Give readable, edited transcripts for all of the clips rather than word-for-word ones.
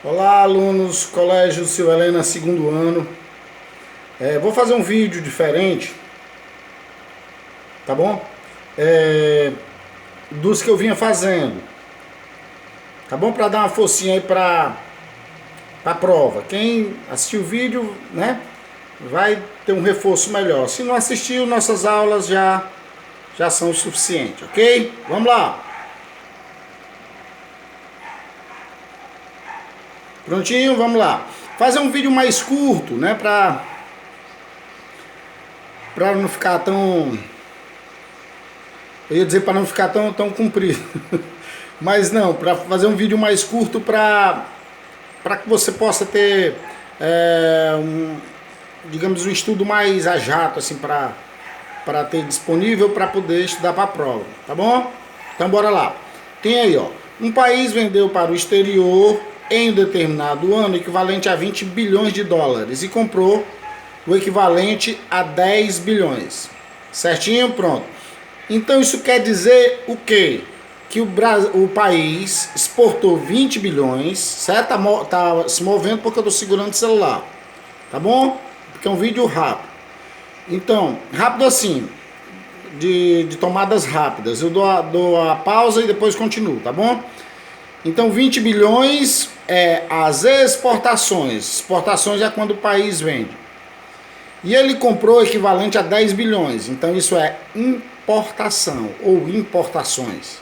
Olá, alunos, Colégio Silva Helena, segundo ano. Vou fazer um vídeo diferente, tá bom? Dos que eu vinha fazendo, tá bom? Para dar uma forcinha aí para a prova. Quem assistiu o vídeo, né, vai ter um reforço melhor. Se não assistiu, nossas aulas já são o suficiente, ok? Vamos lá. Prontinho, vamos lá. Fazer um vídeo mais curto, né, para não ficar tão... Eu ia dizer para não ficar tão comprido. Mas não, para fazer um vídeo mais curto para que você possa ter, digamos, um estudo mais a jato, assim, para ter disponível para poder estudar para a prova, tá bom? Então bora lá. Tem aí, ó. Um país vendeu para o exterior em um determinado ano equivalente a 20 bilhões de dólares e comprou o equivalente a 10 bilhões. Certinho? Pronto. Então isso quer dizer o quê? Que o país exportou 20 bilhões, certo? Tá se movendo porque eu estou segurando o celular, tá bom? Porque é um vídeo rápido. Então, rápido assim, de tomadas rápidas. Eu dou a pausa e depois continuo, tá bom? Então 20 bilhões é as exportações. Exportações é quando o país vende. E ele comprou o equivalente a 10 bilhões. Então isso é importação ou importações.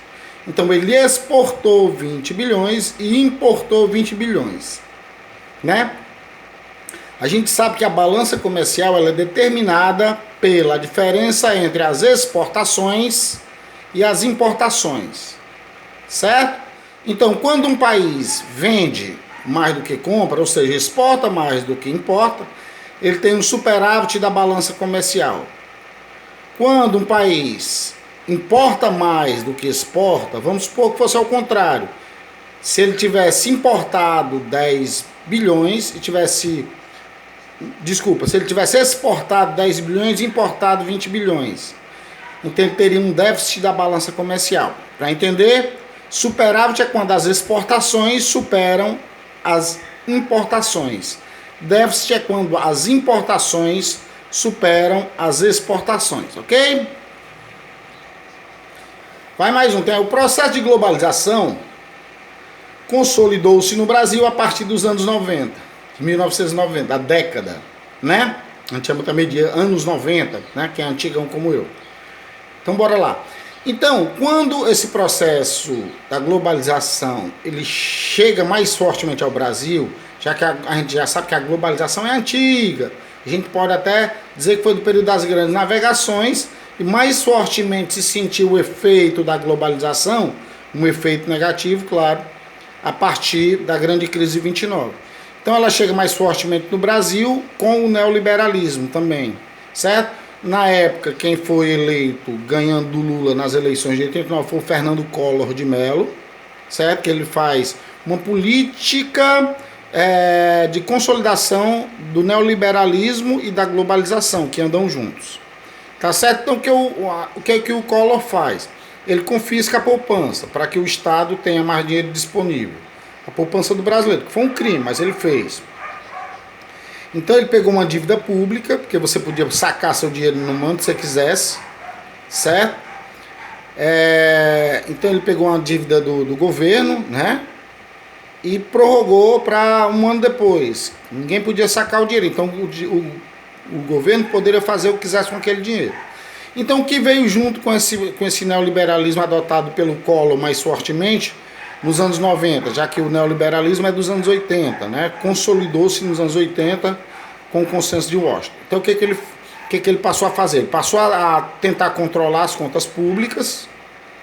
Então ele exportou 20 bilhões e importou 20 bilhões, né? A gente sabe que a balança comercial ela é determinada pela diferença entre as exportações e as importações, certo? Então, quando um país vende mais do que compra, ou seja, exporta mais do que importa, ele tem um superávit da balança comercial. Quando um país importa mais do que exporta, vamos supor que fosse ao contrário. Se ele tivesse importado 10 bilhões e tivesse... Desculpa, se ele tivesse exportado 10 bilhões e importado 20 bilhões. Então ele teria um déficit da balança comercial. Para entender, superávit é quando as exportações superam as importações. Déficit é quando as importações superam as exportações, ok? Vai mais um. Tem o processo de globalização consolidou-se no Brasil a partir dos anos 90, 1990, a década, né? A gente chama também de anos 90, né? Quem é antigão como eu. Então bora lá. Então, quando esse processo da globalização ele chega mais fortemente ao Brasil, já que a gente já sabe que a globalização é antiga, a gente pode até dizer que foi do período das grandes navegações, e mais fortemente se sentiu o efeito da globalização, um efeito negativo, claro, a partir da grande crise de 29. Então ela chega mais fortemente no Brasil com o neoliberalismo também, certo? Na época, quem foi eleito ganhando do Lula nas eleições de 89 foi o Fernando Collor de Mello, certo? Que ele faz uma política de consolidação do neoliberalismo e da globalização, que andam juntos. Tá certo? Então o que o Collor faz? Ele confisca a poupança para que o Estado tenha mais dinheiro disponível. A poupança do brasileiro, que foi um crime, mas ele fez. Então ele pegou uma dívida pública, porque você podia sacar seu dinheiro no momento que você quisesse, certo? Então ele pegou uma dívida do governo, né? E prorrogou para um ano depois. Ninguém podia sacar o dinheiro, então o governo poderia fazer o que quisesse com aquele dinheiro. Então o que veio junto com esse neoliberalismo adotado pelo Collor mais fortemente nos anos 90, já que o neoliberalismo é dos anos 80, né? Consolidou-se nos anos 80 com o consenso de Washington. Então o que ele passou a fazer? Ele passou a tentar controlar as contas públicas,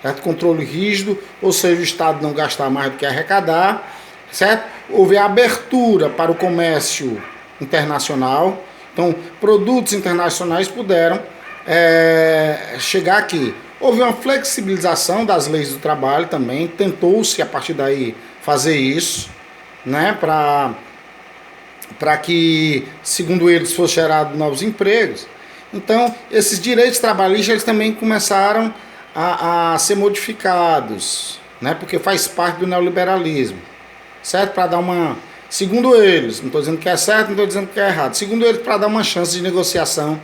certo? Controle rígido, ou seja, o Estado não gastar mais do que arrecadar, certo? Houve a abertura para o comércio internacional, então produtos internacionais puderam chegar aqui. Houve uma flexibilização das leis do trabalho também, tentou-se a partir daí fazer isso, né, para que, segundo eles, fosse gerado novos empregos. Então, esses direitos trabalhistas eles também começaram a ser modificados, né, porque faz parte do neoliberalismo. certo? Para dar uma, segundo eles, não estou dizendo que é certo, não estou dizendo que é errado, segundo eles, para dar uma chance de negociação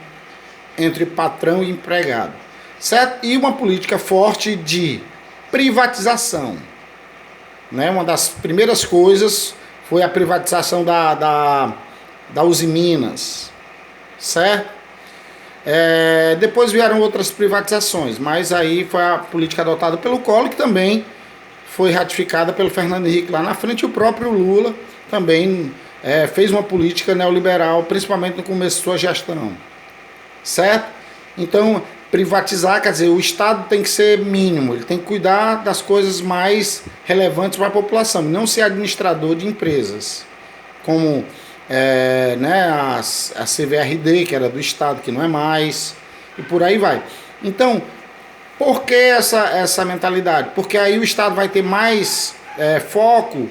entre patrão e empregado, certo? E uma política forte de privatização, né? Uma das primeiras coisas foi a privatização da Uzi Minas, certo? Depois vieram outras privatizações, mas aí foi a política adotada pelo Collor, que também foi ratificada pelo Fernando Henrique lá na frente, e o próprio Lula também fez uma política neoliberal, principalmente no começo de sua gestão, certo? Então, privatizar, quer dizer, o Estado tem que ser mínimo, ele tem que cuidar das coisas mais relevantes para a população, não ser administrador de empresas, como né, a CVRD, que era do Estado, que não é mais, e por aí vai. Então, por que essa mentalidade? Porque aí o Estado vai ter mais foco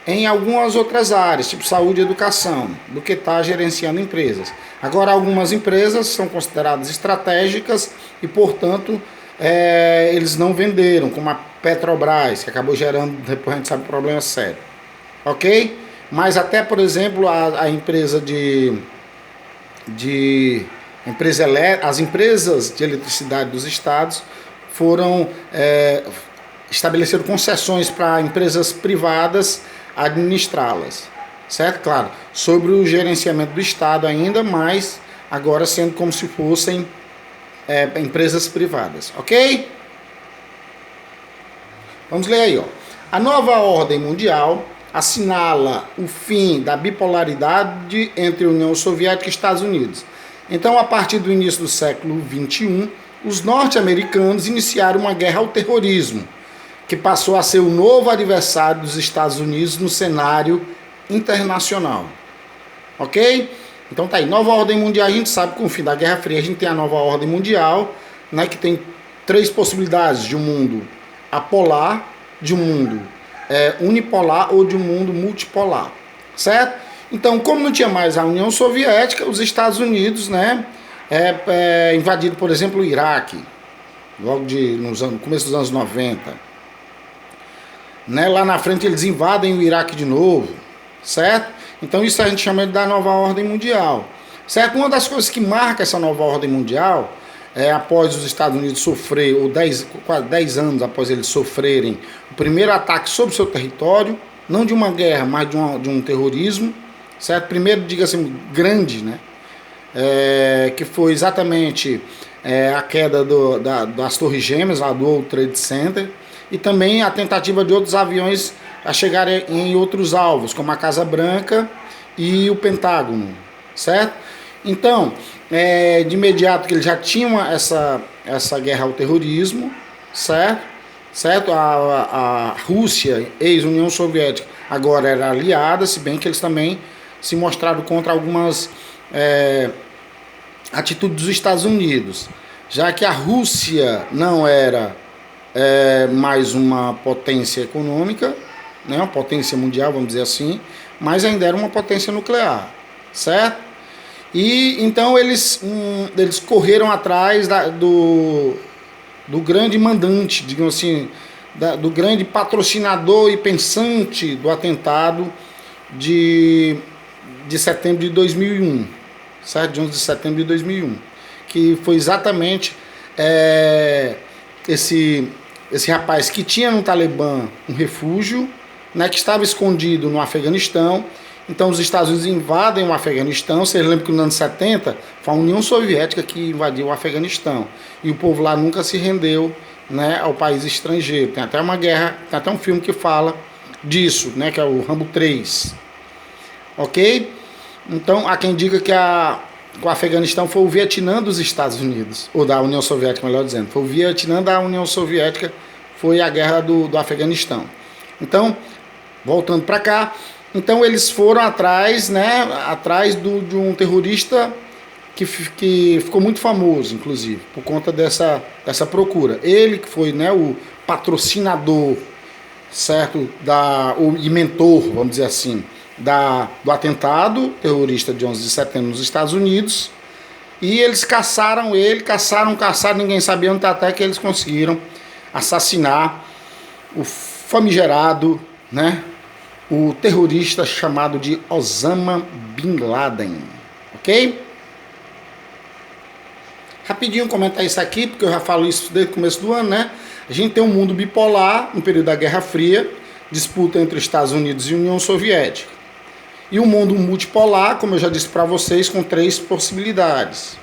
em algumas outras áreas, tipo saúde e educação, do que está gerenciando empresas. Agora, algumas empresas são consideradas estratégicas e, portanto, eles não venderam, como a Petrobras, que acabou gerando, depois a gente sabe, problema sério. Ok? Mas até, por exemplo, a empresa as empresas de eletricidade dos estados foram estabeleceram concessões para empresas privadas administrá-las, certo? Claro, sobre o gerenciamento do Estado ainda, mas agora sendo como se fossem empresas privadas, ok? Vamos ler aí, ó. A nova ordem mundial assinala o fim da bipolaridade entre União Soviética e Estados Unidos. Então, a partir do início do século XXI, os norte-americanos iniciaram uma guerra ao terrorismo, que passou a ser o novo adversário dos Estados Unidos no cenário internacional. Ok? Então tá aí, nova ordem mundial. A gente sabe que com o fim da Guerra Fria a gente tem a nova ordem mundial, né, que tem 3 possibilidades de um mundo apolar, de um mundo unipolar ou de um mundo multipolar, certo? Então, como não tinha mais a União Soviética, os Estados Unidos, né, invadiram, por exemplo, o Iraque, logo no começo dos anos 90. Né, lá na frente eles invadem o Iraque de novo, certo? Então isso a gente chama da nova ordem mundial, certo? Uma das coisas que marca essa nova ordem mundial após os Estados Unidos sofrer, ou quase 10 anos após eles sofrerem o primeiro ataque sobre o seu território, não de uma guerra, mas de um terrorismo, certo? Primeiro, diga-se, grande, né? Que foi exatamente a queda das Torres Gêmeas, lá do World Trade Center, e também a tentativa de outros aviões a chegarem em outros alvos, como a Casa Branca e o Pentágono, certo? Então, de imediato que eles já tinham essa guerra ao terrorismo, certo? A Rússia, ex-União Soviética, agora era aliada, se bem que eles também se mostraram contra algumas atitudes dos Estados Unidos, já que a Rússia não era mais uma potência econômica, né, uma potência mundial, vamos dizer assim, mas ainda era uma potência nuclear, certo? E então eles correram atrás do grande mandante, digamos assim, do grande patrocinador e pensante do atentado de setembro de 2001, certo? De 11 de setembro de 2001, que foi exatamente esse rapaz que tinha no Talibã um refúgio, né, que estava escondido no Afeganistão. Então os Estados Unidos invadem o Afeganistão. Vocês lembram que nos anos 70 foi a União Soviética que invadiu o Afeganistão, e o povo lá nunca se rendeu, né, ao país estrangeiro. Tem até uma guerra, tem até um filme que fala disso, né, que é o Rambo 3. Ok? Então há quem diga que o Afeganistão foi o Vietnã dos Estados Unidos, ou da União Soviética, melhor dizendo. Foi o Vietnã da União Soviética, foi a guerra do Afeganistão. Então, voltando para cá, então eles foram atrás, né, de um terrorista que ficou muito famoso, inclusive, por conta dessa procura. Ele que foi, né, o patrocinador, certo, e mentor, vamos dizer assim, do atentado terrorista de 11 de setembro nos Estados Unidos, e eles caçaram ele, caçaram, ninguém sabia onde, até que eles conseguiram assassinar o famigerado, né, o terrorista chamado de Osama Bin Laden, ok? Rapidinho comentar isso aqui, porque eu já falo isso desde o começo do ano, né? A gente tem um mundo bipolar no período da Guerra Fria, disputa entre Estados Unidos e União Soviética. E um mundo multipolar, como eu já disse para vocês, com 3 possibilidades,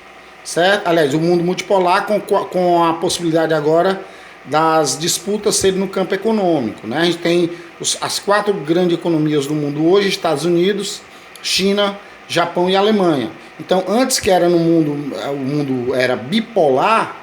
certo? Aliás, o mundo multipolar com a possibilidade agora das disputas serem no campo econômico, né? A gente tem as 4 grandes economias do mundo hoje: Estados Unidos, China, Japão e Alemanha. Então, antes que era o mundo era bipolar,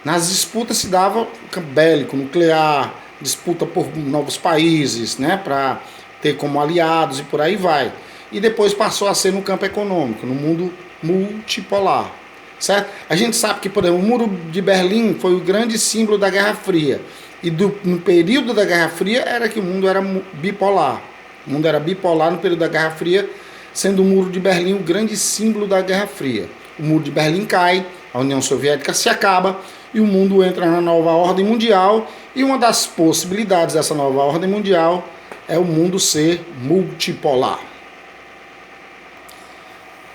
nas disputas se dava bélico, nuclear, disputa por novos países, né, para ter como aliados e por aí vai. E depois passou a ser no campo econômico, no mundo multipolar, certo? A gente sabe que, por exemplo, o Muro de Berlim foi o grande símbolo da Guerra Fria. E no período da Guerra Fria era que o mundo era bipolar. O mundo era bipolar no período da Guerra Fria, sendo o Muro de Berlim o grande símbolo da Guerra Fria. O Muro de Berlim cai, a União Soviética se acaba e o mundo entra na nova ordem mundial. E uma das possibilidades dessa nova ordem mundial é o mundo ser multipolar.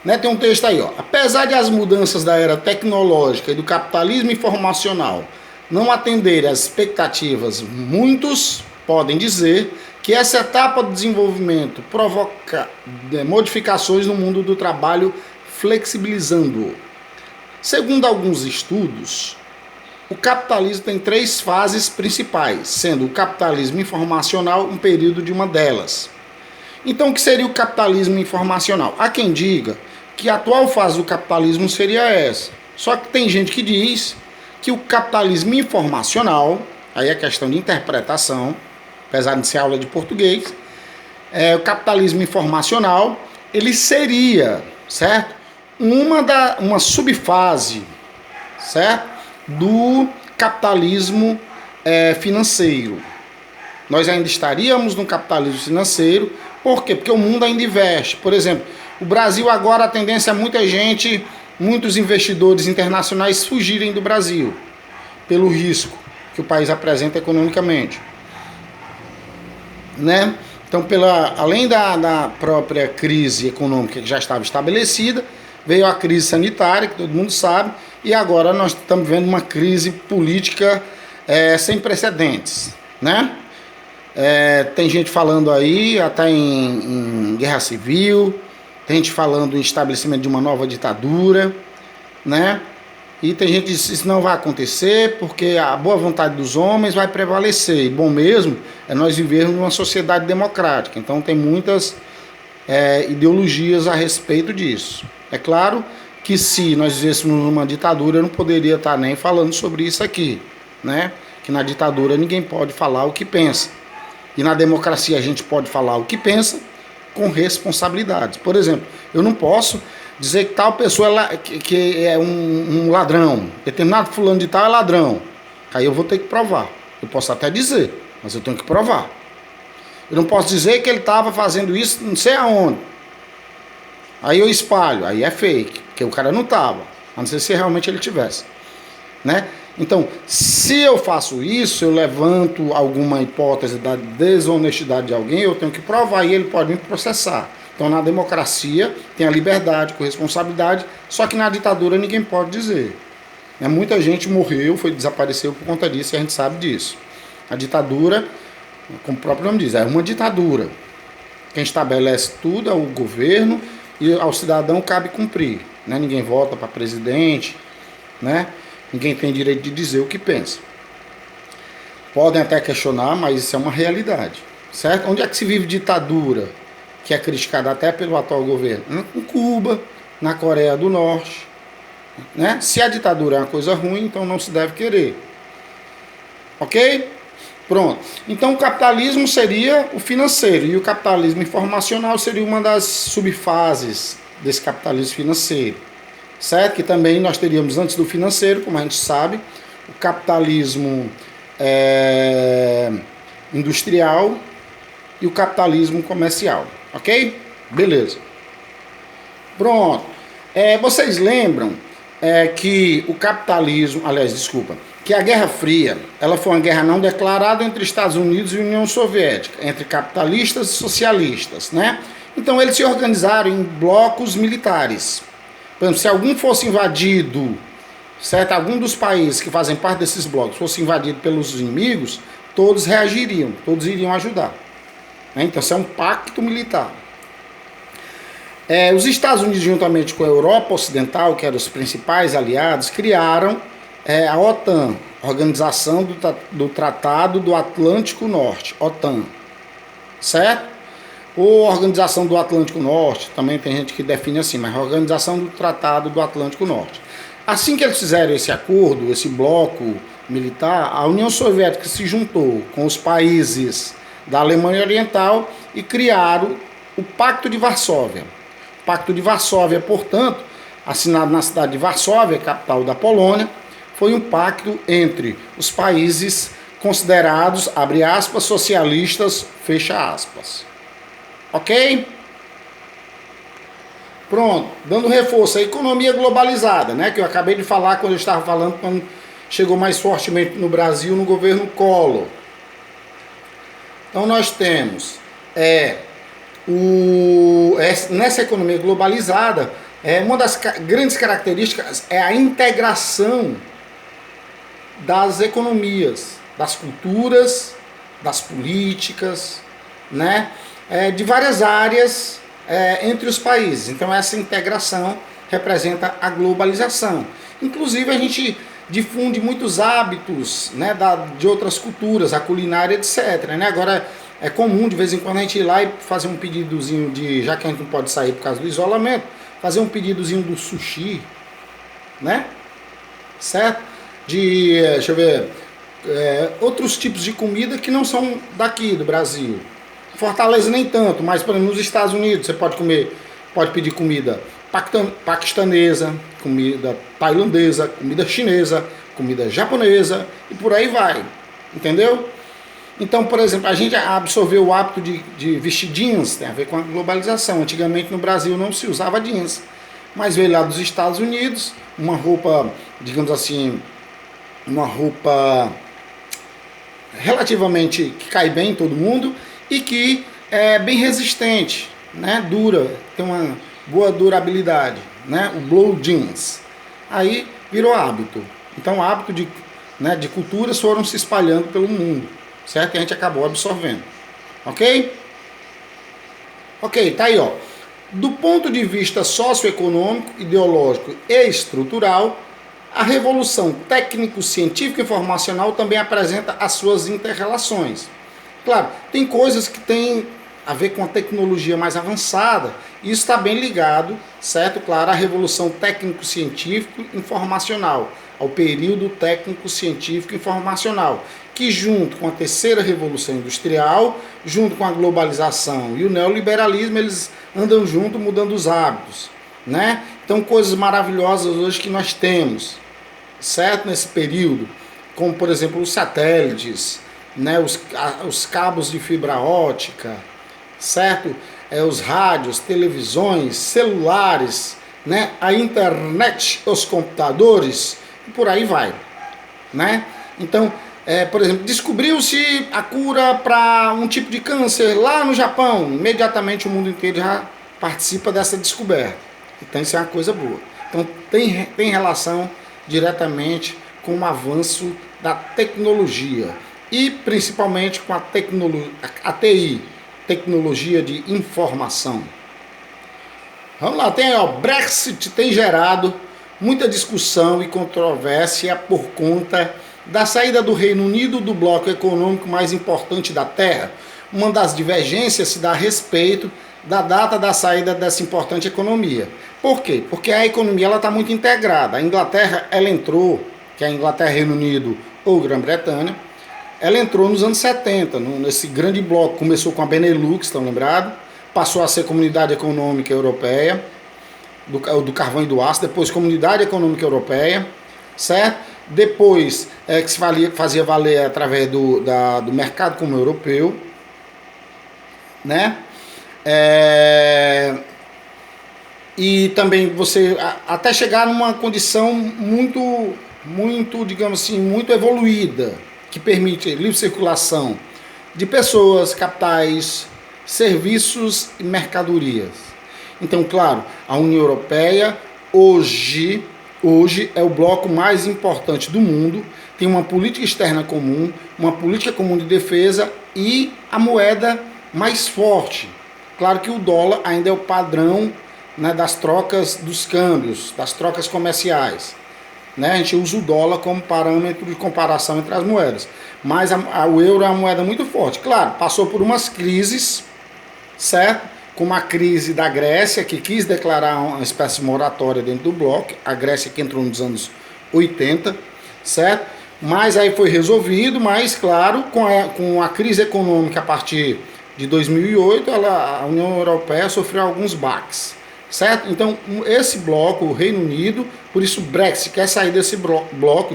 Né, tem um texto aí, ó. Apesar de as mudanças da era tecnológica e do capitalismo informacional não atenderem às expectativas, muitos podem dizer que essa etapa do desenvolvimento provoca modificações no mundo do trabalho, flexibilizando-o. Segundo alguns estudos, o capitalismo tem 3 fases principais, sendo o capitalismo informacional um período de uma delas. Então, o que seria o capitalismo informacional? Há quem diga que a atual fase do capitalismo seria essa. Só que tem gente que diz que o capitalismo informacional, aí é questão de interpretação, apesar de ser aula de português, o capitalismo informacional, ele seria, certo? Uma subfase, certo? Do capitalismo financeiro. Nós ainda estaríamos no capitalismo financeiro. Por quê? Porque o mundo ainda investe. Por exemplo, o Brasil agora, a tendência é muitos investidores internacionais fugirem do Brasil, pelo risco que o país apresenta economicamente, né? Então, além da própria crise econômica que já estava estabelecida, veio a crise sanitária, que todo mundo sabe, e agora nós estamos vendo uma crise política sem precedentes, né? Tem gente falando aí até em guerra civil, tem gente falando em estabelecimento de uma nova ditadura, né? E tem gente que diz que isso não vai acontecer porque a boa vontade dos homens vai prevalecer. E bom mesmo é nós vivermos numa sociedade democrática. Então tem muitas ideologias a respeito disso. É claro que se nós vivêssemos numa ditadura, eu não poderia estar nem falando sobre isso aqui, né? Que na ditadura ninguém pode falar o que pensa. E na democracia a gente pode falar o que pensa com responsabilidade. Por exemplo, eu não posso dizer que tal pessoa que é um ladrão, determinado fulano de tal é ladrão. Aí eu vou ter que provar. Eu posso até dizer, mas eu tenho que provar. Eu não posso dizer que ele estava fazendo isso não sei aonde. Aí eu espalho, aí é fake, porque o cara não estava, a não ser se realmente ele tivesse, né? Então, se eu faço isso, eu levanto alguma hipótese da desonestidade de alguém, eu tenho que provar e ele pode me processar. Então, na democracia, tem a liberdade com responsabilidade, só que na ditadura ninguém pode dizer. Muita gente morreu, desapareceu por conta disso e a gente sabe disso. A ditadura, como o próprio nome diz, é uma ditadura. Quem estabelece tudo é o governo e ao cidadão cabe cumprir, né? Ninguém vota para presidente, né? Ninguém tem direito de dizer o que pensa. Podem até questionar, mas isso é uma realidade, certo? Onde é que se vive ditadura, que é criticada até pelo atual governo? Em Cuba, na Coreia do Norte, né? Se a ditadura é uma coisa ruim, então não se deve querer. Ok? Pronto. Então o capitalismo seria o financeiro e o capitalismo informacional seria uma das subfases desse capitalismo financeiro. Certo? Que também nós teríamos antes do financeiro, como a gente sabe, o capitalismo industrial e o capitalismo comercial. Ok? Beleza. Pronto. Vocês lembram que o capitalismo, aliás, desculpa, que a Guerra Fria, ela foi uma guerra não declarada entre Estados Unidos e União Soviética, entre capitalistas e socialistas, né? Então eles se organizaram em blocos militares. Por exemplo, se algum fosse invadido, certo? Algum dos países que fazem parte desses blocos fosse invadido pelos inimigos, todos reagiriam, todos iriam ajudar. Né? Então isso é um pacto militar. Os Estados Unidos, juntamente com a Europa Ocidental, que eram os principais aliados, criaram a OTAN, Organização do Tratado do Atlântico Norte, OTAN, certo? Ou Organização do Atlântico Norte, também tem gente que define assim, mas Organização do Tratado do Atlântico Norte. Assim que eles fizeram esse acordo, esse bloco militar, a União Soviética se juntou com os países da Alemanha Oriental e criaram o Pacto de Varsóvia. O Pacto de Varsóvia, portanto, assinado na cidade de Varsóvia, capital da Polônia, foi um pacto entre os países considerados, abre aspas, socialistas, fecha aspas. Ok? Pronto, dando reforço à economia globalizada, né, que eu acabei de falar quando eu estava falando, quando chegou mais fortemente no Brasil, no governo Collor. Então nós temos nessa economia globalizada, uma das grandes características é a integração das economias, das culturas, das políticas, né, de várias áreas entre os países. Então essa integração representa a globalização. Inclusive a gente difunde muitos hábitos, né, de outras culturas, a culinária, etc. Né? Agora é comum de vez em quando a gente ir lá e fazer um pedidozinho já que a gente não pode sair por causa do isolamento, fazer um pedidozinho do sushi, né? Certo? Deixa eu ver, outros tipos de comida que não são daqui do Brasil. Fortaleza nem tanto, mas por exemplo, nos Estados Unidos você pode pedir comida paquistanesa, comida tailandesa, comida chinesa, comida japonesa e por aí vai, entendeu? Então, por exemplo, a gente absorveu o hábito de vestir jeans, tem a ver com a globalização. Antigamente no Brasil não se usava jeans, mas veio lá dos Estados Unidos, uma roupa, digamos assim, uma roupa relativamente que cai bem em todo mundo e que é bem resistente, né? Dura, tem uma boa durabilidade, né? O blue jeans. Aí virou hábito. Então, hábito de culturas foram se espalhando pelo mundo, certo? E a gente acabou absorvendo. Ok? Ok, tá aí, ó. Do ponto de vista socioeconômico, ideológico e estrutural, a revolução técnico-científica e informacional também apresenta as suas interrelações. Claro, tem coisas que têm a ver com a tecnologia mais avançada, e isso está bem ligado, certo? Claro, à revolução técnico-científico e informacional, ao período técnico-científico e informacional, que junto com a terceira revolução industrial, junto com a globalização e o neoliberalismo, eles andam junto mudando os hábitos, né? Então, coisas maravilhosas hoje que nós temos, certo? Nesse período, como por exemplo os satélites, né? Os cabos de fibra ótica, certo? Os rádios, televisões, celulares, né? A internet, os computadores, e por aí vai, né? Então, por exemplo, descobriu-se a cura para um tipo de câncer lá no Japão. Imediatamente o mundo inteiro já participa dessa descoberta. Então isso é uma coisa boa. Então tem relação diretamente com o avanço da tecnologia e principalmente com a TI, tecnologia de informação. Vamos lá, Brexit tem gerado muita discussão e controvérsia por conta da saída do Reino Unido do bloco econômico mais importante da Terra. Uma das divergências se dá a respeito da data da saída dessa importante economia. Por quê? Porque a economia está muito integrada. A Inglaterra, ela entrou, que é a Inglaterra, Reino Unido ou Grã-Bretanha, ela entrou nos anos 70, nesse grande bloco. Começou com a Benelux, estão lembrados? Passou a ser Comunidade Econômica Europeia, do carvão e do aço, depois Comunidade Econômica Europeia, certo? Depois que se fazia valer através do mercado comum europeu, né? e também você até chegar numa condição muito, digamos assim, muito evoluída, que permite livre circulação de pessoas, capitais, serviços e mercadorias. Então, claro, a União Europeia hoje é o bloco mais importante do mundo, tem uma política externa comum, uma política comum de defesa e a moeda mais forte. Claro que o dólar ainda é o padrão, né, das trocas dos câmbios, das trocas comerciais. Né? A gente usa o dólar como parâmetro de comparação entre as moedas. Mas o euro é uma moeda muito forte. Claro, passou por umas crises, certo? Como a crise da Grécia, que quis declarar uma espécie de moratória dentro do bloco. A Grécia que entrou nos anos 80, certo? Mas aí foi resolvido, mas claro, com a crise econômica a partir de 2008, a União Europeia sofreu alguns baques. Certo? Então, esse bloco, o Reino Unido, por isso o Brexit quer sair desse bloco,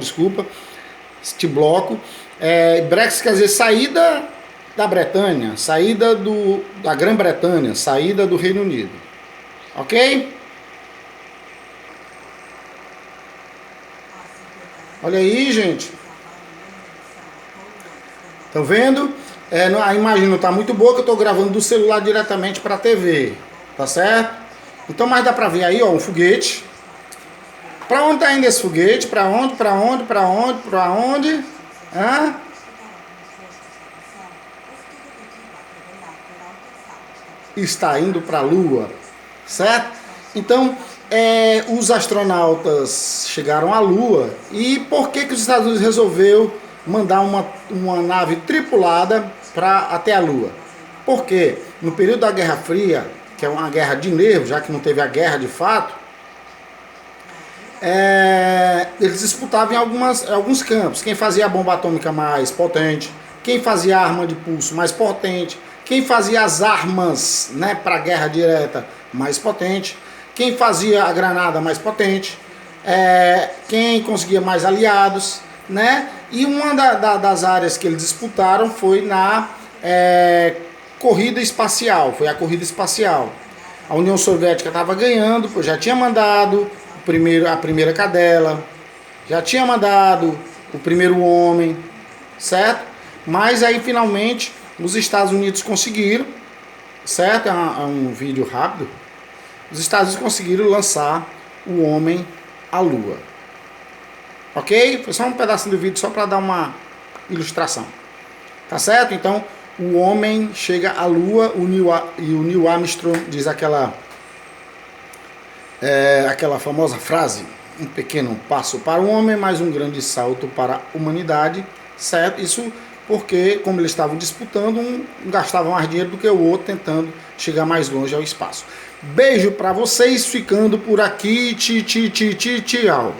este bloco. Brexit quer dizer saída da Bretanha, saída da Grã-Bretanha, saída do Reino Unido. Ok? Olha aí, gente. Estão vendo? A imagem não está muito boa, que eu estou gravando do celular diretamente para a TV. Tá certo? Então, mas dá pra ver aí, ó, um foguete. Pra onde tá indo esse foguete? Pra onde? Hã? Está indo pra Lua, certo? Então, os astronautas chegaram à Lua. E por que os Estados Unidos resolveu mandar uma nave tripulada até a Lua? Porque no período da Guerra Fria, que é uma guerra de nervo, já que não teve a guerra de fato, eles disputavam em alguns campos. Quem fazia a bomba atômica mais potente, quem fazia a arma de pulso mais potente, quem fazia as armas, né, para a guerra direta mais potente, quem fazia a granada mais potente, quem conseguia mais aliados, né? E uma das áreas que eles disputaram foi na corrida espacial, foi a corrida espacial. A União Soviética estava ganhando, já tinha mandado a primeira cadela, já tinha mandado o primeiro homem, certo? Mas aí finalmente os Estados Unidos conseguiram, certo? É um vídeo rápido. Os Estados Unidos conseguiram lançar o homem à Lua. Ok? Foi só um pedacinho do vídeo só para dar uma ilustração. Tá certo? Então, o homem chega à Lua, o Neil Armstrong diz aquela famosa frase: um pequeno passo para o homem, mas um grande salto para a humanidade, certo? Isso porque, como eles estavam disputando, um gastava mais dinheiro do que o outro, tentando chegar mais longe ao espaço. Beijo para vocês, ficando por aqui, tchau.